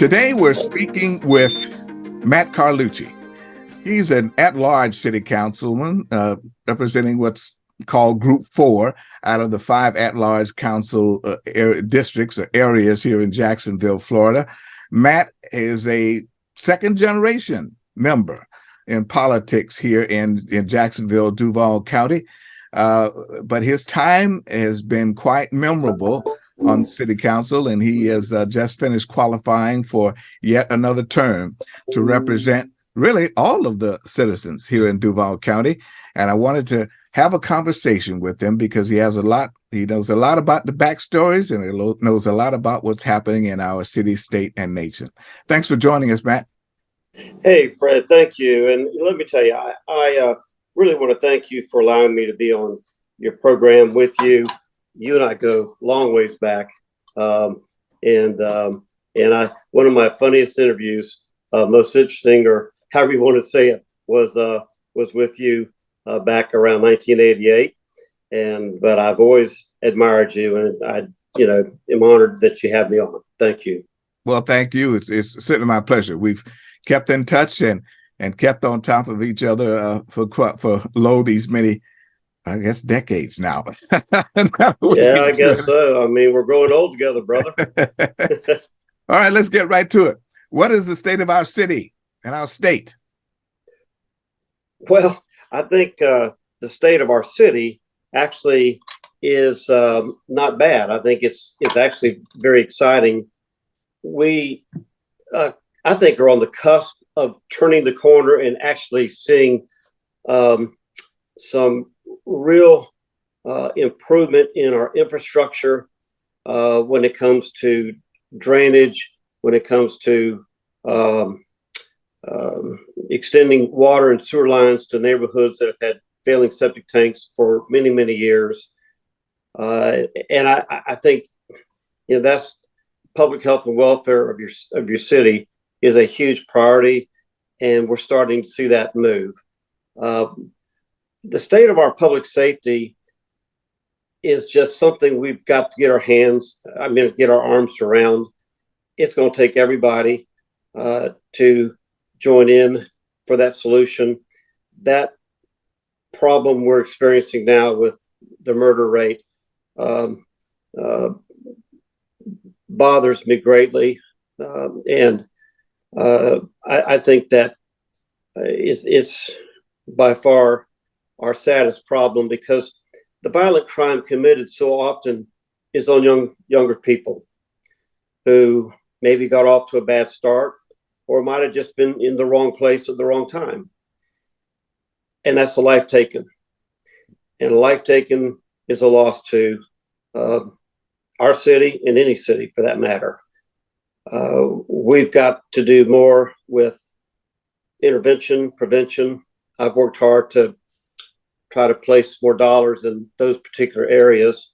Today we're speaking with Matt Carlucci. He's an at-large city councilman representing what's called Group 4 out of the 5 at-large council districts or areas here in Jacksonville, Florida. Matt is a second-generation member in politics here in Jacksonville, Duval County. But his time has been quite memorable on city council, and he has just finished qualifying for yet another term to represent really all of the citizens here in Duval County. And I wanted to have a conversation with him because he knows a lot about the backstories, and he knows a lot about what's happening in our city, state, and nation. Thanks for joining us, Matt. Hey, Fred, thank you. And let me tell you, I really want to thank you for allowing me to be on your program with you. You and I go long ways back. And one of my funniest interviews, most interesting, or however you want to say it, was with you back around 1988. But I've always admired you, and I am honored that you have me on. Thank you. Well, thank you. It's certainly my pleasure. We've kept in touch and kept on top of each other for these many, I guess, decades now. Yeah, I guess so. I mean, we're growing old together, brother. All right, let's get right to it. What is the state of our city and our state? Well, I think the state of our city actually is not bad. I think it's actually very exciting. We, I think, are on the cusp of turning the corner and actually seeing some real improvement in our infrastructure when it comes to drainage, when it comes to extending water and sewer lines to neighborhoods that have had failing septic tanks for many, many years. And I think that's public health and welfare of your city is a huge priority, and we're starting to see that move. The state of our public safety is just something we've got to get our arms around. It's going to take everybody to join in for that solution. That problem we're experiencing now with the murder rate bothers me greatly. And I think that it's by far our saddest problem, because the violent crime committed so often is on younger people who maybe got off to a bad start, or might have just been in the wrong place at the wrong time. And that's a life taken. And a life taken is a loss to our city and any city for that matter. We've got to do more with intervention, prevention. I've worked hard to try to place more dollars in those particular areas.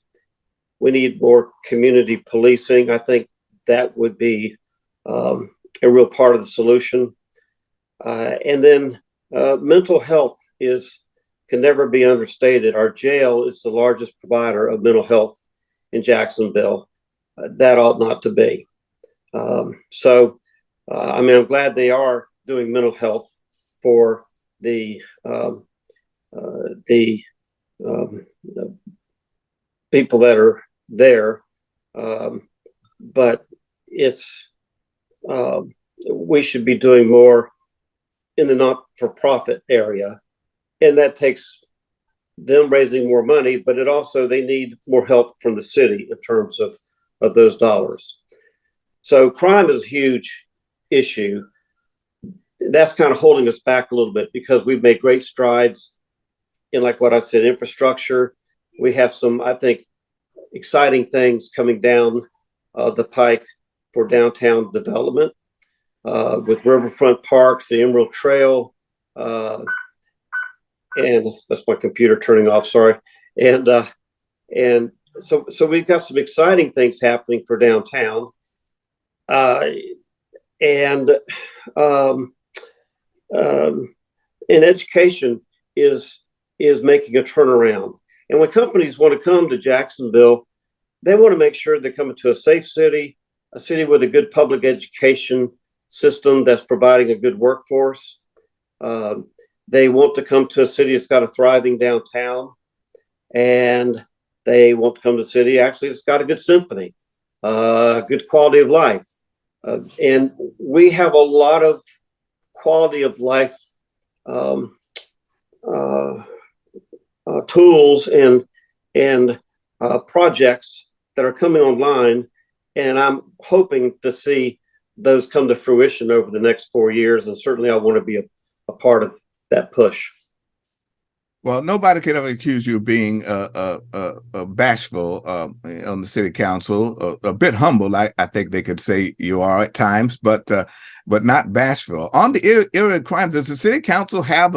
We need more community policing. I think that would be a real part of the solution. And then mental health can never be understated. Our jail is the largest provider of mental health in Jacksonville. That ought not to be. I'm glad they are doing mental health for the people that are there, but we should be doing more in the not-for-profit area, and that takes them raising more money, but they need more help from the city in terms of those dollars. So crime is a huge issue. That's kind of holding us back a little bit, because we've made great strides in, like what I said, infrastructure. We have some, I think, exciting things coming down the pike for downtown development with riverfront parks, the Emerald Trail, and that's my computer turning off. Sorry. And so we've got some exciting things happening for downtown. And education is making a turnaround. And when companies want to come to Jacksonville, they want to make sure they're coming to a safe city, a city with a good public education system that's providing a good workforce. They want to come to a city that's got a thriving downtown, and they want to come to a city actually it's got a good symphony, good quality of life. And we have a lot of quality of life um, uh, tools and projects that are coming online, and I'm hoping to see those come to fruition over the next 4 years. And certainly, I want to be a part of that push. Well, nobody can ever accuse you of being bashful on the city council. A bit humble, I think they could say you are at times, but not bashful. On the area of crime, does the city council have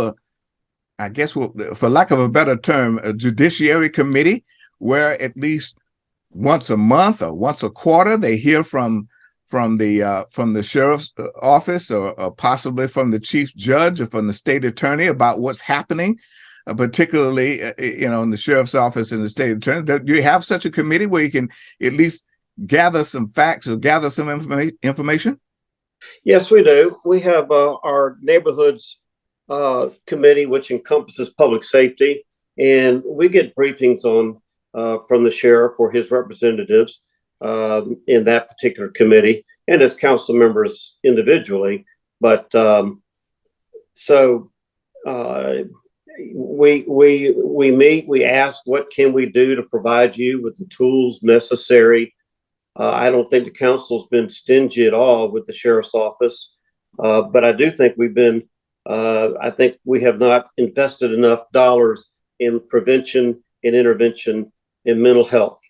I guess, for lack of a better term, a judiciary committee where at least once a month or once a quarter they hear from the sheriff's office, or possibly from the chief judge or from the state attorney about what's happening, particularly in the sheriff's office and the state attorney? Do you have such a committee where you can at least gather some facts or gather some information? Yes, we do. We have our neighborhoods committee, which encompasses public safety, and we get briefings on from the sheriff or his representatives in that particular committee, and as council members individually. But so we meet, we ask, what can we do to provide you with the tools necessary? I don't think the council's been stingy at all with the sheriff's office, but I do think I think we have not invested enough dollars in prevention and intervention in mental health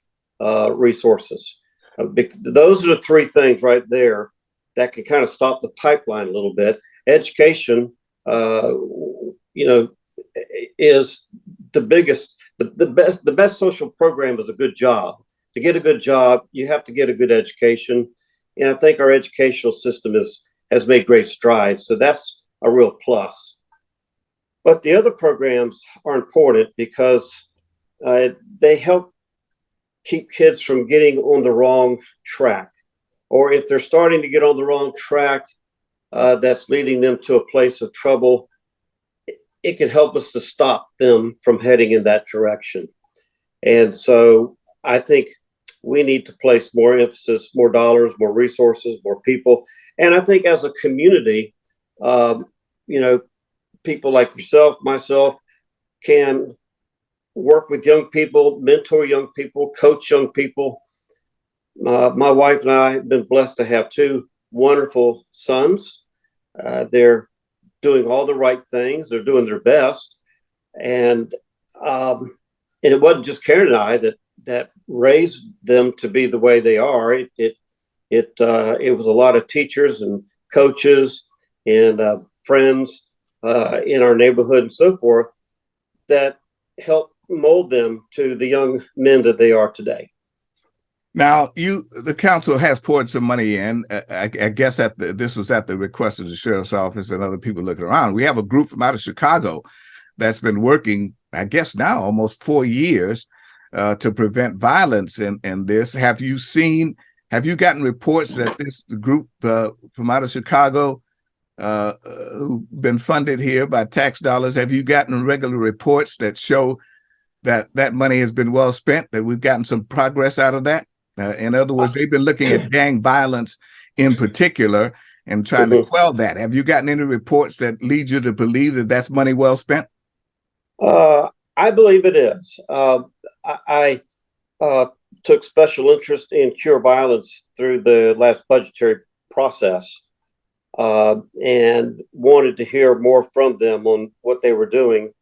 resources. Those are the three things right there that can kind of stop the pipeline a little bit. Education, is the biggest, the best social program is a good job. To get a good job, you have to get a good education, and I think our educational system has made great strides. So that's a real plus. But the other programs are important because they help keep kids from getting on the wrong track. Or if they're starting to get on the wrong track, that's leading them to a place of trouble, it can help us to stop them from heading in that direction. And so I think we need to place more emphasis, more dollars, more resources, more people. And I think as a community, people like yourself, myself, can work with young people, mentor young people, coach young people. My wife and I have been blessed to have two wonderful sons. They're doing all the right things. They're doing their best. And it wasn't just Karen and I that raised them to be the way they are. It was a lot of teachers and coaches and friends in our neighborhood and so forth that helped mold them to the young men that they are today. Now, the council has poured some money in. I guess this was at the request of the sheriff's office and other people looking around. We have a group from out of Chicago that's been working, I guess now almost 4 years, to prevent violence in this. Have you gotten reports that this group from out of Chicago, who've been funded here by tax dollars, have you gotten regular reports that show that money has been well spent, that we've gotten some progress out of that? In other words, they've been looking at gang violence in particular and trying to quell that. Have you gotten any reports that lead you to believe that that's money well spent? I believe it is. I took special interest in Cure Violence through the last budgetary process and wanted to hear more from them on what they were doing.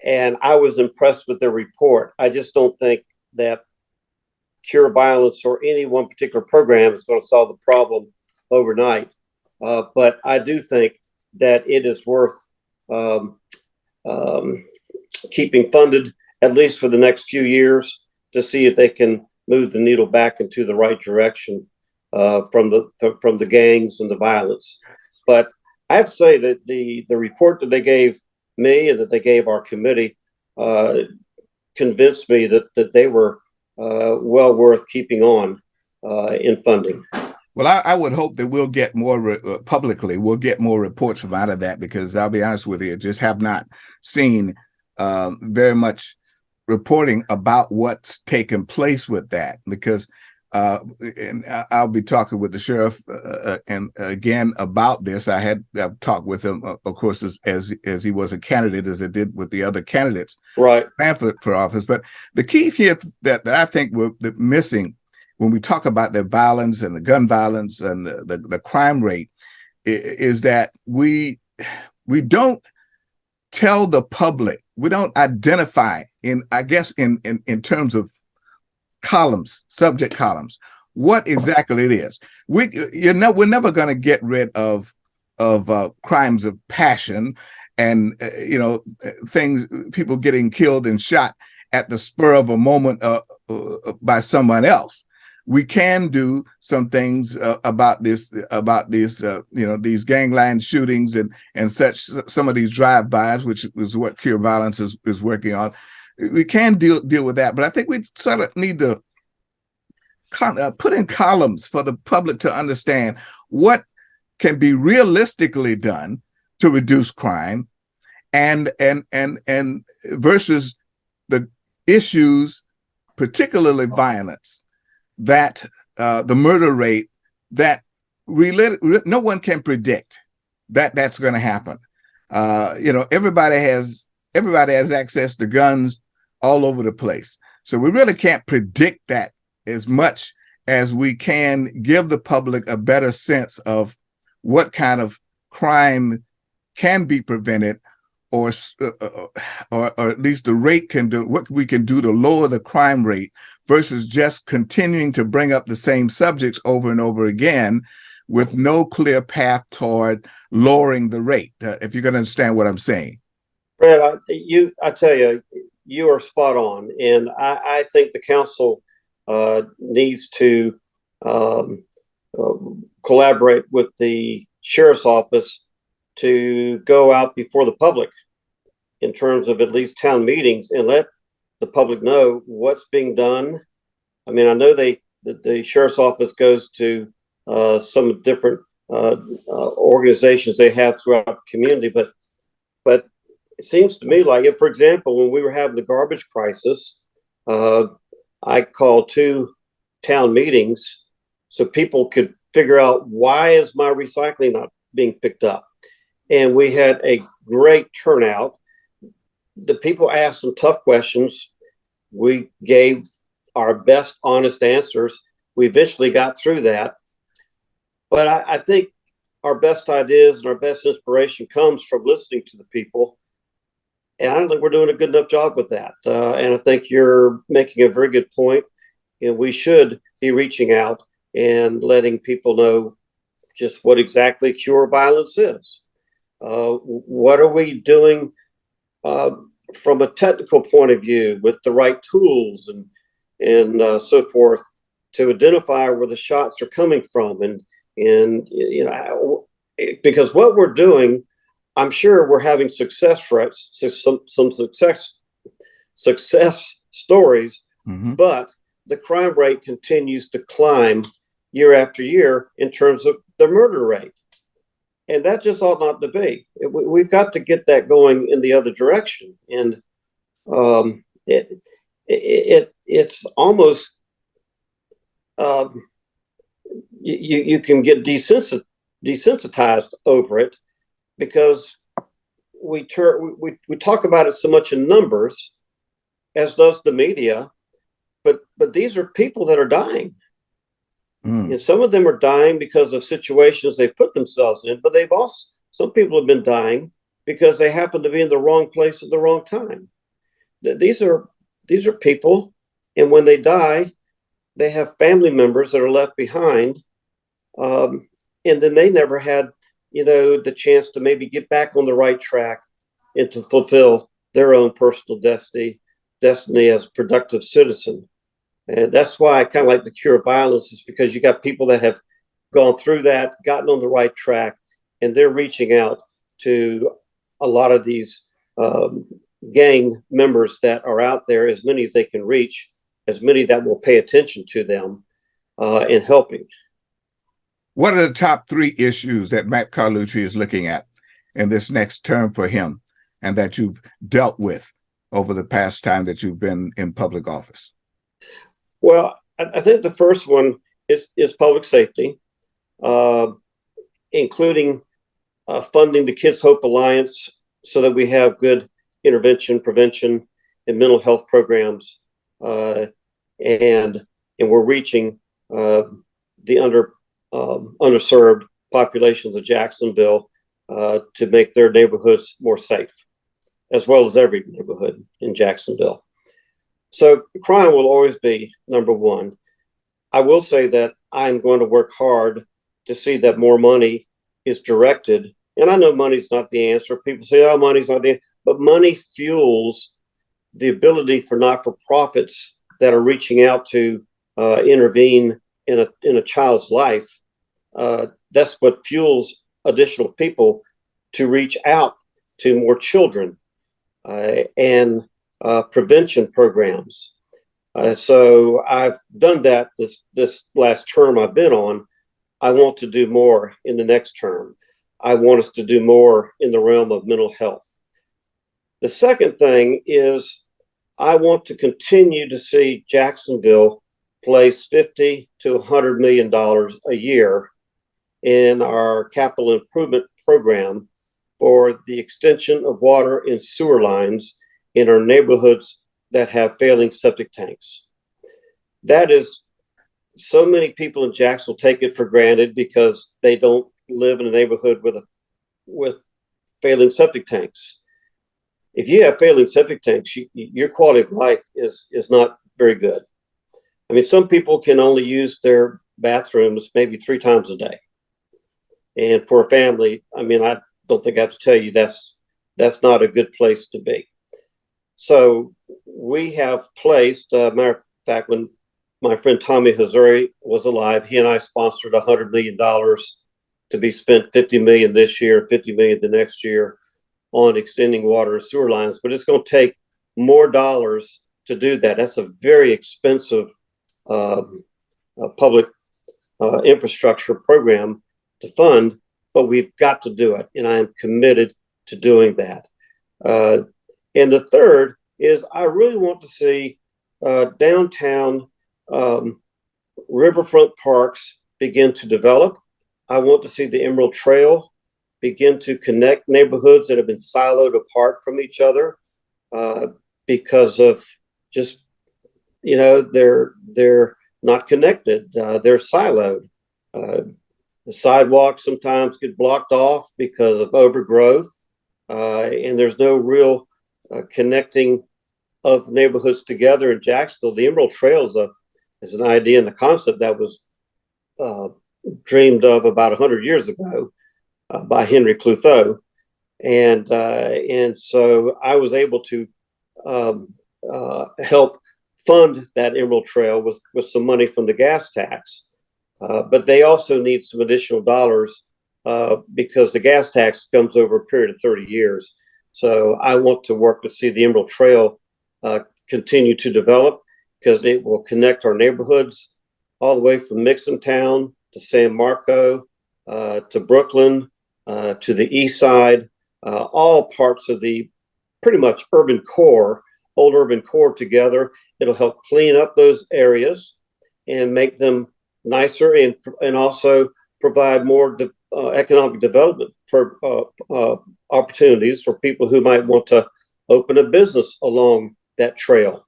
And I was impressed with their report. I just don't think that Cure Violence or any one particular program is going to solve the problem overnight. But I do think that it is worth keeping funded, at least for the next few years, to see if they can move the needle back into the right direction from the gangs and the violence. But I have to say that the report that they gave me and that they gave our committee convinced me that they were well worth keeping on. in funding. Well, I would hope that we'll get more publicly. We'll get more reports from out of that, because I'll be honest with you, just have not seen very much reporting about what's taken place with that. Because and I'll be talking with the sheriff and again about this. I've talked with him, of course, as he was a candidate, as I did with the other candidates, right, for office. But the key here that I think we're missing when we talk about the violence and the gun violence and the crime rate is that we don't tell the public, we don't identify in terms of columns, subject columns, what exactly it is. We're never going to get rid of crimes of passion and things, people getting killed and shot at the spur of a moment by someone else. We can do some things about these gangland shootings and such, some of these drive-bys, which is what Cure Violence is working on. We can deal with that, but I think we sort of need to put in columns for the public to understand what can be realistically done to reduce crime, and versus the issues, particularly violence, that the murder rate that no one can predict that's going to happen. Everybody has access to guns all over the place, so we really can't predict that as much as we can give the public a better sense of what kind of crime can be prevented, or at least the rate can do, what we can do to lower the crime rate, versus just continuing to bring up the same subjects over and over again with no clear path toward lowering the rate. If you're going to understand what I'm saying. Brad, I tell you, you are spot on. And I think the council needs to collaborate with the sheriff's office to go out before the public in terms of at least town meetings and let the public know what's being done. I mean, I know the sheriff's office goes to some different organizations they have throughout the community, but it seems to me like, if, for example, when we were having the garbage crisis, I called 2 town meetings so people could figure out, why is my recycling not being picked up? And we had a great turnout. The people asked some tough questions. We gave our best honest answers. We eventually got through that. But I think our best ideas and our best inspiration comes from listening to the people. And I don't think we're doing a good enough job with that. And I think you're making a very good point. And we should be reaching out and letting people know just what exactly Cure Violence is. What are we doing from a technical point of view with the right tools and so forth to identify where the shots are coming from, and because what we're doing, I'm sure we're having success rates, some success stories, but the crime rate continues to climb year after year in terms of the murder rate. And that just ought not to be. We've got to get that going in the other direction. And it's almost, you can get desensitized over it, because we talk about it so much in numbers, as does the media, but these are people that are dying. And some of them are dying because of situations they put themselves in, but some people have been dying because they happen to be in the wrong place at the wrong time. These are people, and when they die, they have family members that are left behind, and then they never had, the chance to maybe get back on the right track and to fulfill their own personal destiny as a productive citizen. And that's why I kind of like the Cure Violence, is because you got people that have gone through that, gotten on the right track, and they're reaching out to a lot of these gang members that are out there, as many as they can reach, as many that will pay attention to them. and helping. What are the top 3 issues that Matt Carlucci is looking at in this next term for him and that you've dealt with over the past time that you've been in public office? Well, I think the first one is public safety, uh, including funding the Kids Hope Alliance so that we have good intervention, prevention, and mental health programs, uh, and we're reaching the underserved populations of Jacksonville to make their neighborhoods more safe, as well as every neighborhood in Jacksonville. So crime will always be number one. I will say that I'm going to work hard to see that more money is directed. And I know money's not the answer. People say, oh, money's not the answer. But money fuels the ability for not-for-profits that are reaching out to intervene in a child's life. That's what fuels additional people to reach out to more children and prevention programs. So I've done that this last term I've been on. I want to do more in the next term. I want us to do more in the realm of mental health. The second thing is I want to continue to see Jacksonville place $50 to $100 million a year in our capital improvement program for the extension of water and sewer lines in our neighborhoods that have failing septic tanks. That is, so many people in Jacksonville take it for granted because they don't live in a neighborhood with failing septic tanks. If you have failing septic tanks, your quality of life is not very good. I mean, some people can only use their bathrooms maybe 3 times a day. And for a family, I mean, I don't think I have to tell you that's not a good place to be. So we have placed, matter of fact, when my friend Tommy Hazuri was alive, he and I sponsored $100 million to be spent, $50 million this year, $50 million the next year on extending water and sewer lines. But it's going to take more dollars to do that. That's a very expensive public infrastructure program to fund, but we've got to do it. And I am committed to doing that. And the third is I really want to see downtown riverfront parks begin to develop. I want to see the Emerald Trail begin to connect neighborhoods that have been siloed apart from each other because of just, they're not connected. They're siloed. The sidewalks sometimes get blocked off because of overgrowth, and there's no real connecting of neighborhoods together in Jacksonville. The Emerald Trail is an idea and a concept that was dreamed of about 100 years ago by Henry Clouthier, and so I was able to help fund that Emerald Trail with some money from the gas tax, but they also need some additional dollars because the gas tax comes over a period of 30 years. So I want to work to see the Emerald Trail continue to develop because it will connect our neighborhoods all the way from Mixontown to San Marco to Brooklyn to the east side, all parts of the pretty much old urban core together. It'll help clean up those areas and make them nicer and also provide more economic development opportunities for people who might want to open a business along that trail.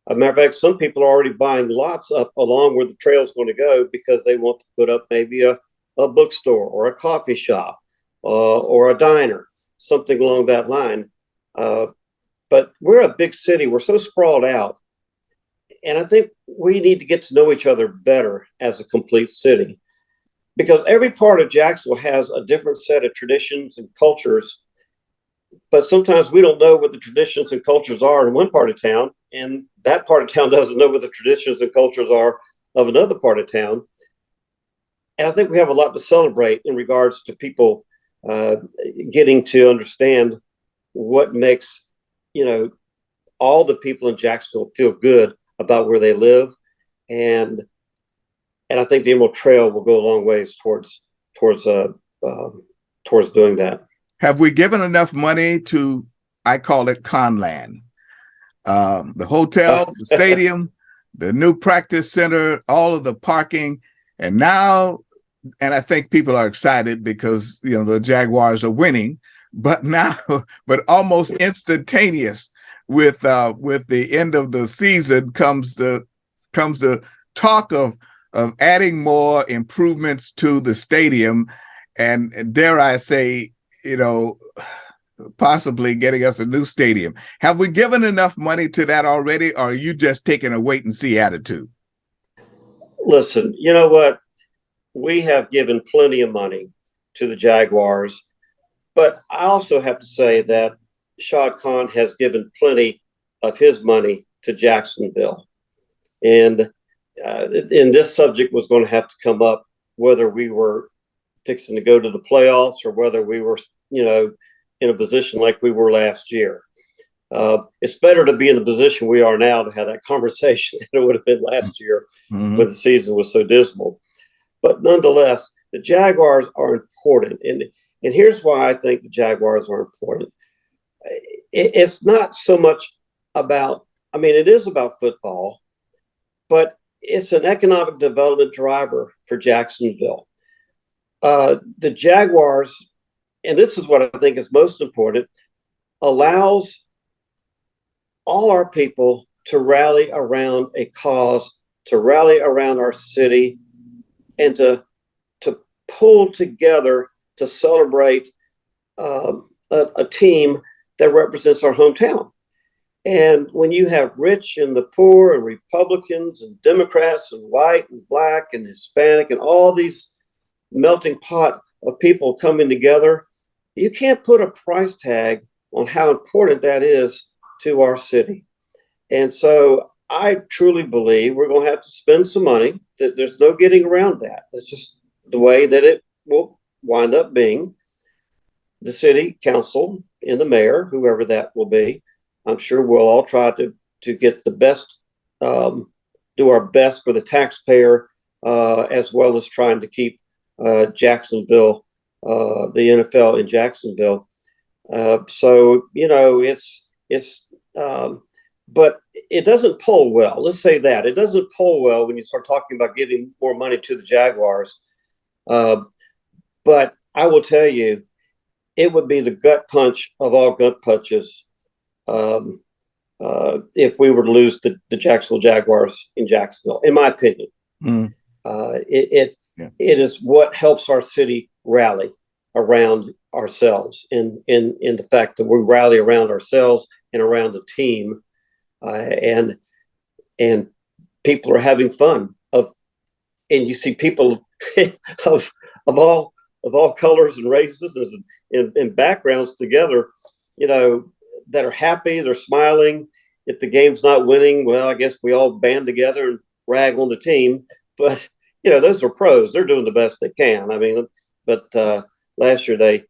As a matter of fact, some people are already buying lots up along where the trail is going to go because they want to put up maybe a bookstore or a coffee shop or a diner, something along that line. But we're a big city. We're so sprawled out. And I think we need to get to know each other better as a complete city, because every part of Jacksonville has a different set of traditions and cultures. But sometimes we don't know what the traditions and cultures are in one part of town, and that part of town doesn't know what the traditions and cultures are of another part of town. And I think we have a lot to celebrate in regards to people getting to understand what makes, all the people in Jacksonville feel good about where they live. And and I think the Emerald Trail will go a long ways towards doing that. Have we given enough money to, I call it Conland? The hotel, the stadium, the new practice center, all of the parking, and now, and I think people are excited because the Jaguars are winning, but now, but almost instantaneous with the end of the season comes the talk of adding more improvements to the stadium, and dare I say, possibly getting us a new stadium. Have we given enough money to that already, or are you just taking a wait and see attitude? Listen, you know what? We have given plenty of money to the Jaguars, but I also have to say that Shad Khan has given plenty of his money to Jacksonville. And this subject was going to have to come up, whether we were fixing to go to the playoffs or whether we were, in a position like we were last year. It's better to be in the position we are now to have that conversation than it would have been last year when the season was so dismal. But nonetheless, the Jaguars are important. And here's why I think the Jaguars are important. It's not so much about, it is about football, but it's an economic development driver for Jacksonville. The Jaguars, and this is what I think is most important, allows all our people to rally around a cause, to rally around our city, and to pull together to celebrate a team that represents our hometown. And when you have rich and the poor and Republicans and Democrats and white and black and Hispanic and all these melting pot of people coming together, you can't put a price tag on how important that is to our city. And so I truly believe we're going to have to spend some money. There's no getting around that. It's just the way that it will wind up being. The city council and the mayor, whoever that will be, I'm sure we'll all try to get the best, do our best for the taxpayer, as well as trying to keep Jacksonville, the NFL in Jacksonville. So, but it doesn't poll well. Let's say that. It doesn't poll well when you start talking about giving more money to the Jaguars. But I will tell you, it would be the gut punch of all gut punches if we were to lose the Jacksonville Jaguars in Jacksonville, in my opinion. It is what helps our city rally around ourselves, in the fact that we rally around ourselves and around the team, and people are having fun. And you see people of all colors and races and backgrounds together, that are happy, they're smiling. If the game's not winning, well, I guess we all band together and rag on the team. But those are pros; they're doing the best they can. But last year that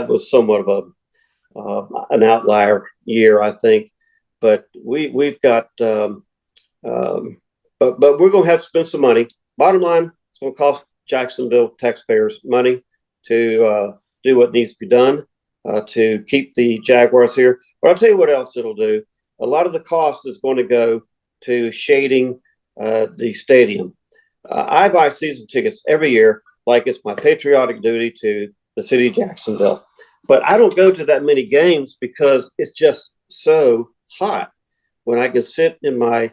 was somewhat of an outlier year, I think. But we've got, but we're going to have to spend some money. Bottom line, it's going to cost Jacksonville taxpayers money to do what needs to be done to keep the Jaguars here. But I'll tell you what else it'll do. A lot of the cost is going to go to shading the stadium. I buy season tickets every year like it's my patriotic duty to the city of Jacksonville. But I don't go to that many games because it's just so hot when I can sit in my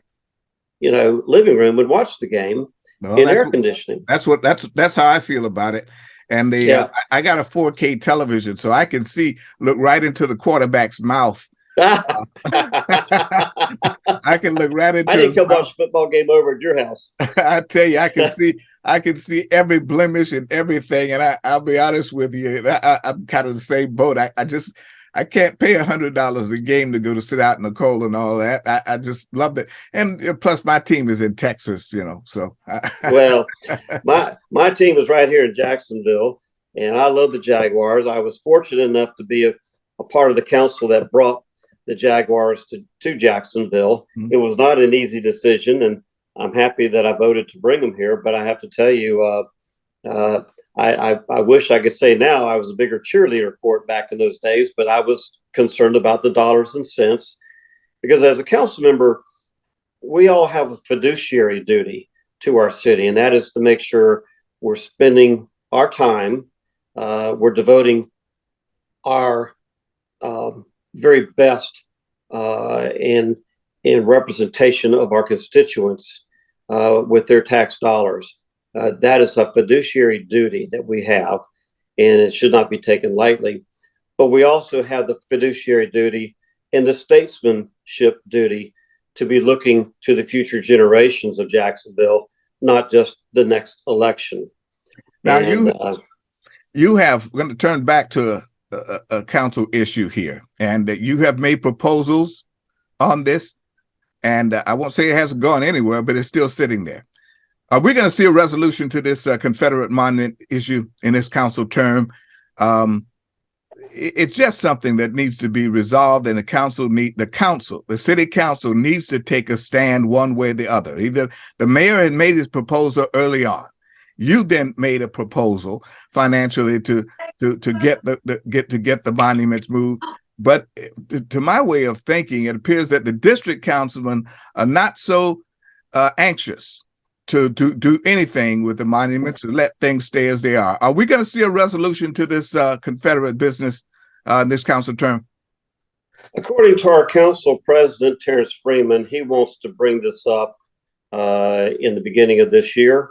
living room and watch the game in air conditioning. That's how I feel about it. And I got a 4K television, so I can look right into the quarterback's mouth. I can look right into. I didn't come watch a football game over at your house. I tell you, I can see every blemish and everything. And I'll be honest with you, I'm kind of the same boat. I can't pay $100 a game to go to sit out in the cold and all that. I just loved it. And plus my team is in Texas, so. Well, my team is right here in Jacksonville, and I love the Jaguars. I was fortunate enough to be a part of the council that brought the Jaguars to Jacksonville. Mm-hmm. It was not an easy decision. I'm happy that I voted to bring them here. But I have to tell you, I wish I could say now I was a bigger cheerleader for it back in those days, but I was concerned about the dollars and cents because as a council member, we all have a fiduciary duty to our city, and that is to make sure we're spending our time, we're devoting our very best in representation of our constituents with their tax dollars. That is a fiduciary duty that we have, and it should not be taken lightly. But we also have the fiduciary duty and the statesmanship duty to be looking to the future generations of Jacksonville, not just the next election. Now, you have going to turn back to a council issue here, and you have made proposals on this, and I won't say it hasn't gone anywhere, but it's still sitting there. Are we going to see a resolution to this Confederate monument issue in this council term? It's just something that needs to be resolved, and the city council needs to take a stand one way or the other. Either the mayor had made his proposal early on. You then made a proposal financially to get the monuments moved. But to my way of thinking, it appears that the district councilmen are not so anxious to do anything with the monuments, to let things stay as they are. Are we going to see a resolution to this Confederate business this council term? According to our council president, Terrence Freeman, he wants to bring this up in the beginning of this year.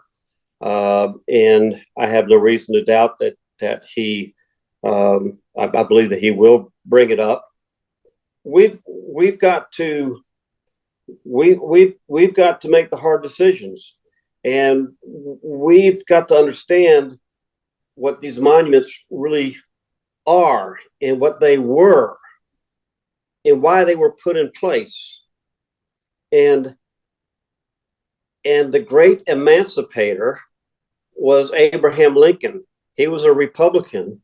And I have no reason to doubt that he, I believe that he will bring it up. We've got to make the hard decisions, and we've got to understand what these monuments really are and what they were and why they were put in place. And the great emancipator was Abraham Lincoln. He was a Republican,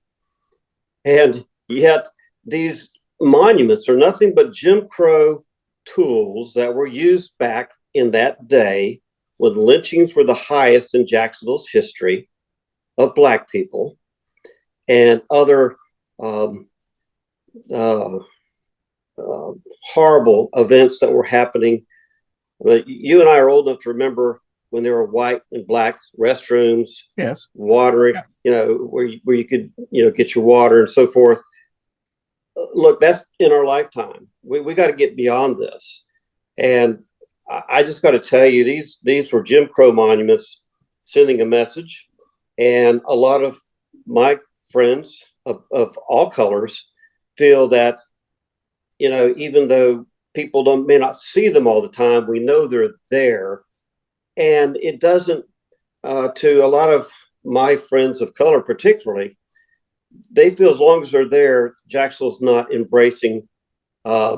and yet these monuments are nothing but Jim Crow tools that were used back in that day when lynchings were the highest in Jacksonville's history of Black people and other horrible events that were happening. But you and I are old enough to remember when there were white and black restrooms, yes, water, yeah. Where you could, get your water and so forth. Look, that's in our lifetime. We got to get beyond this. And I just got to tell you, these were Jim Crow monuments sending a message. And a lot of my friends of all colors feel that, even though people may not see them all the time, we know they're there. And it doesn't, to a lot of my friends of color particularly, they feel as long as they're there, Jacksonville's not embracing a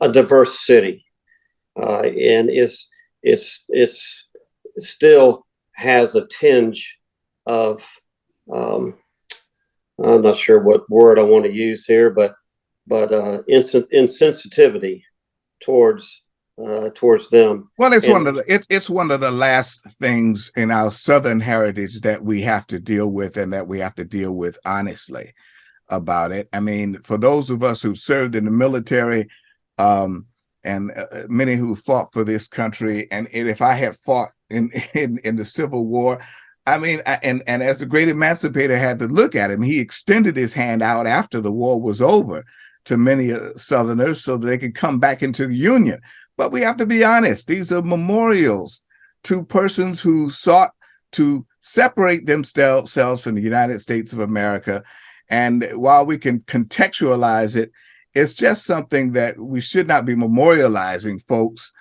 diverse city, and it's still has a tinge of I'm not sure what word I want to use here, but insensitivity towards them. Well, it's one of the last things in our Southern heritage that we have to deal with, and that we have to deal with honestly about it. I mean, for those of us who served in the military, and many who fought for this country, and if I had fought in the Civil War, I mean, and as the great emancipator had to look at him, he extended his hand out after the war was over to many Southerners so that they could come back into the Union. But we have to be honest. These are memorials to persons who sought to separate themselves from the United States of America. And while we can contextualize it, it's just something that we should not be memorializing, folks,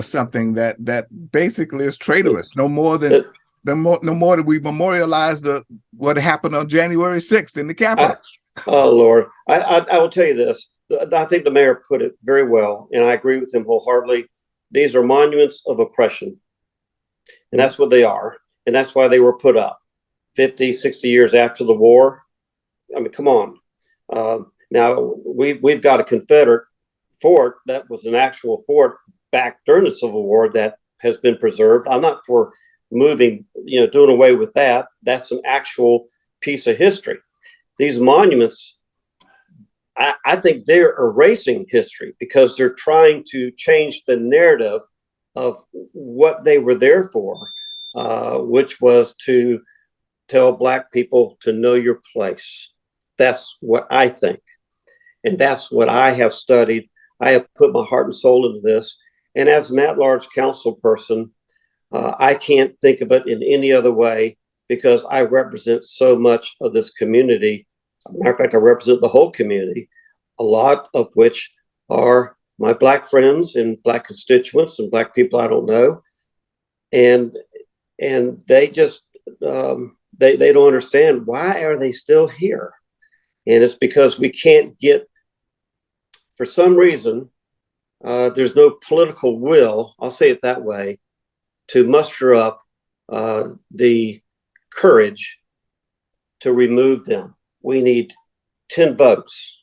something that basically is traitorous. No more than we memorialize what happened on January 6th in the Capitol. Oh, Lord. I will tell you this. I think the mayor put it very well, and I agree with him wholeheartedly. These are monuments of oppression, and that's what they are, and that's why they were put up 50, 60 years after the war. I mean, come on. Now, we've got a Confederate fort that was an actual fort back during the Civil War that has been preserved. I'm not for moving, doing away with that. That's an actual piece of history. These monuments, I think they're erasing history because they're trying to change the narrative of what they were there for, which was to tell Black people to know your place. That's what I think. And that's what I have studied. I have put my heart and soul into this. And as an at-large council person, I can't think of it in any other way because I represent so much of this community. Matter of fact, I represent the whole community, a lot of which are my Black friends and Black constituents and Black people I don't know. And they just, they don't understand, why are they still here? And it's because we can't get, for some reason, there's no political will, I'll say it that way, to muster up the courage to remove them. We need 10 votes.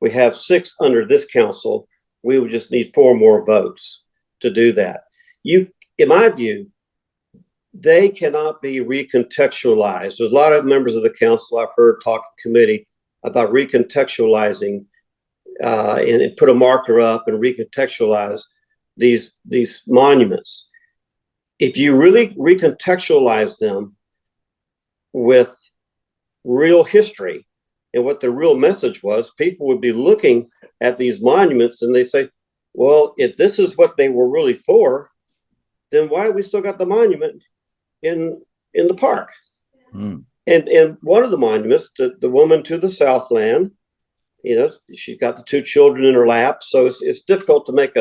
We have 6 under this council. We would just need 4 more votes to do that. In my view, they cannot be recontextualized. There's a lot of members of the council I've heard talk in committee about recontextualizing and put a marker up and recontextualize these monuments. If you really recontextualize them with real history and what the real message was, people would be looking at these monuments and they say, well, if this is what they were really for, then why have we still got the monument in the park? And one of the monuments, the woman to the Southland, she's got the 2 children in her lap, so it's difficult to make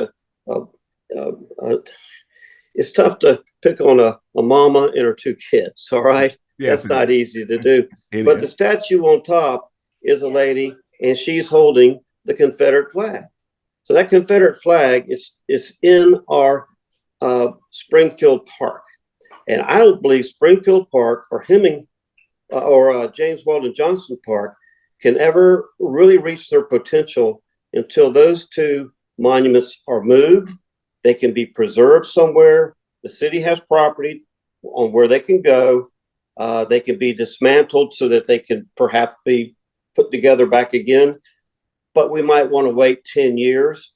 it's tough to pick on a mama and her 2 kids. All right, yes, that's not easy to do. But the statue on top is a lady, and she's holding the Confederate flag. So that Confederate flag is in our Springfield Park, and I don't believe Springfield Park or James Weldon Johnson Park can ever really reach their potential until those 2 monuments are moved. They can be preserved somewhere. The city has property on where they can go. They can be dismantled so that they can perhaps be put together back again. But we might want to wait 10 years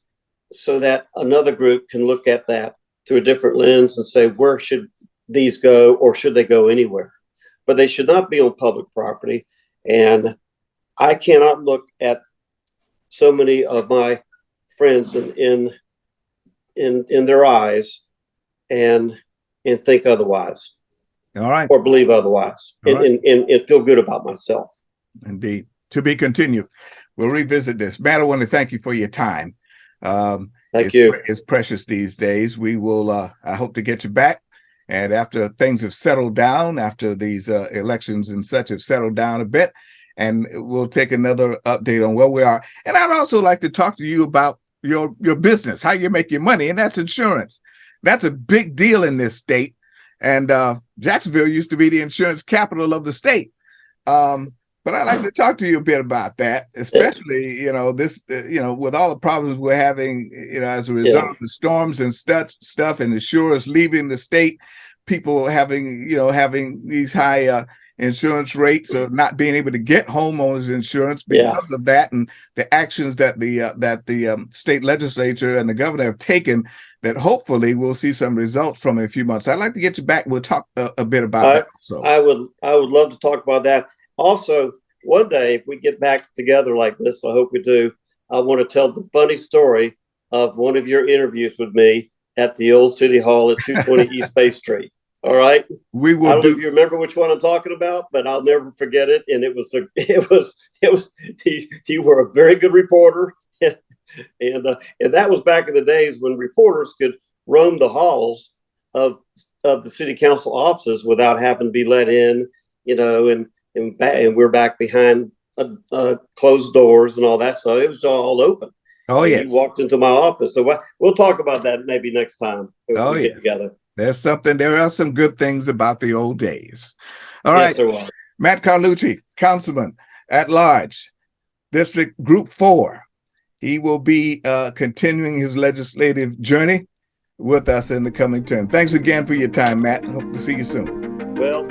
so that another group can look at that through a different lens and say, where should these go, or should they go anywhere? But they should not be on public property. And I cannot look at so many of my friends in their eyes and think otherwise. All right. Or believe otherwise. And feel good about myself. Indeed. To be continued. We'll revisit this. Matt, I want to thank you for your time. Thank you. It's precious these days. We will, I hope to get you back. And after things have settled down, after these elections and such have settled down a bit, and we'll take another update on where we are. And I'd also like to talk to you about your business, how you make your money, and that's insurance. That's a big deal in this state. And Jacksonville used to be the insurance capital of the state. But I'd like to talk to you a bit about that, especially, with all the problems we're having, as a result of the storms and stuff and insurers leaving the state, people having these high insurance rates or not being able to get homeowners insurance because of that, and the actions that the state legislature and the governor have taken that hopefully we'll see some results from in a few months. I'd like to get you back. We'll talk a bit about that also. I would love to talk about that. Also, one day, if we get back together like this, I hope we do, I want to tell the funny story of one of your interviews with me at the old City Hall at 220 East Bay Street. All right. We will. I don't know if you remember which one I'm talking about, but I'll never forget it. And you were a very good reporter. and that was back in the days when reporters could roam the halls of the city council offices without having to be let in, and we're back behind closed doors and all that. So it was all open. Oh, yes. You walked into my office. So we'll talk about that maybe next time. We get together. There are some good things about the old days. All right. Yes, there was. Matt Carlucci, councilman at large, District Group 4. he will be continuing his legislative journey with us in the coming term. Thanks again for your time, Matt. Hope to see you soon. Well,